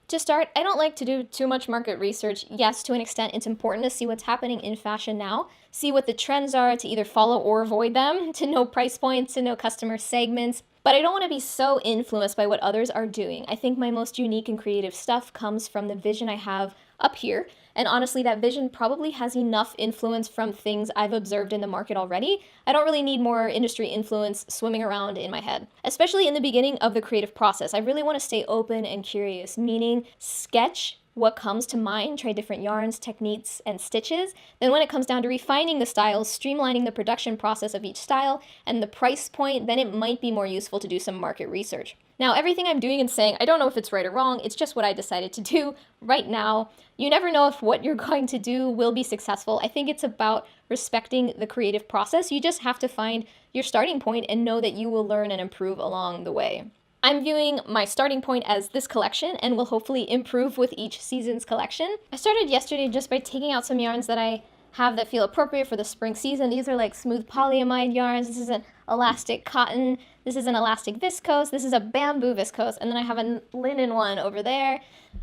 To start, I don't like to do too much market research. Yes, to an extent, it's important to see what's happening in fashion now, see what the trends are to either follow or avoid them, to know price points, to know customer segments. But I don't want to be so influenced by what others are doing. I think my most unique and creative stuff comes from the vision I have up here. And honestly, that vision probably has enough influence from things I've observed in the market already. I don't really need more industry influence swimming around in my head. Especially in the beginning of the creative process, I really want to stay open and curious, meaning sketch what comes to mind, try different yarns, techniques, and stitches. Then when it comes down to refining the styles, streamlining the production process of each style, and the price point, then it might be more useful to do some market research. Now, everything I'm doing and saying, I don't know if it's right or wrong, it's just what I decided to do right now. You never know if what you're going to do will be successful. I think it's about respecting the creative process. You just have to find your starting point and know that you will learn and improve along the way. I'm viewing my starting point as this collection and will hopefully improve with each season's collection. I started yesterday just by taking out some yarns that I have that feel appropriate for the spring season. These are like smooth polyamide yarns. This is an elastic cotton. This is an elastic viscose. This is a bamboo viscose. And then I have a linen one over there.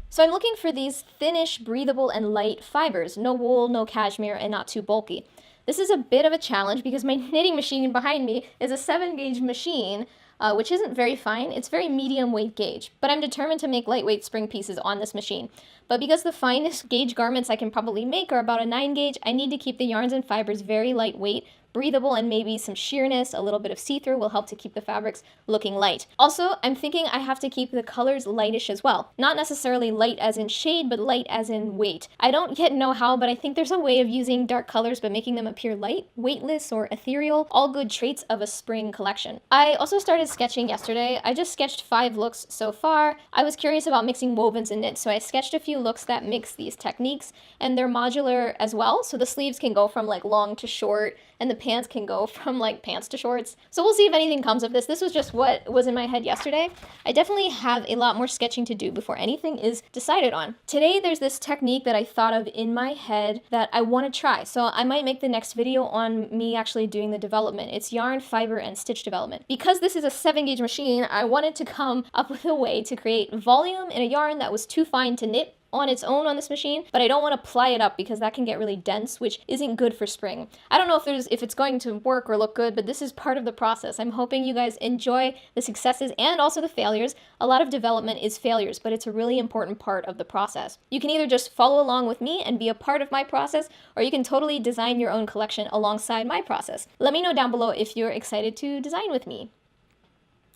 So I'm looking for these thinnish, breathable, and light fibers. No wool, no cashmere, and not too bulky. This is a bit of a challenge because my knitting machine behind me is a 7-gauge machine, which isn't very fine. It's very medium weight gauge, but I'm determined to make lightweight spring pieces on this machine. But because the finest gauge garments I can probably make are about a 9 gauge, I need to keep the yarns and fibers very lightweight, breathable, and maybe some sheerness, a little bit of see-through will help to keep the fabrics looking light. Also, I'm thinking I have to keep the colors lightish as well. Not necessarily light as in shade, but light as in weight. I don't yet know how, but I think there's a way of using dark colors but making them appear light, weightless, or ethereal, all good traits of a spring collection. I also started sketching yesterday. I just sketched 5 looks so far. I was curious about mixing wovens and knits, so I sketched a few looks that mix these techniques, and they're modular as well, so the sleeves can go from like long to short, and the pants can go from like pants to shorts. So we'll see if anything comes of this. This was just what was in my head yesterday. I definitely have a lot more sketching to do before anything is decided on. Today there's this technique that I thought of in my head that I want to try. So I might make the next video on me actually doing the development. It's yarn, fiber, and stitch development. Because this is a 7-gauge machine, I wanted to come up with a way to create volume in a yarn that was too fine to knit on its own on this machine, but I don't want to ply it up because that can get really dense, which isn't good for spring. I don't know if it's going to work or look good, but this is part of the process. I'm hoping you guys enjoy the successes and also the failures. A lot of development is failures, but it's a really important part of the process. You can either just follow along with me and be a part of my process, or you can totally design your own collection alongside my process. Let me know down below if you're excited to design with me.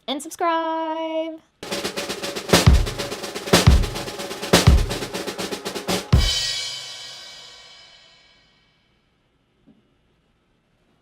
And subscribe!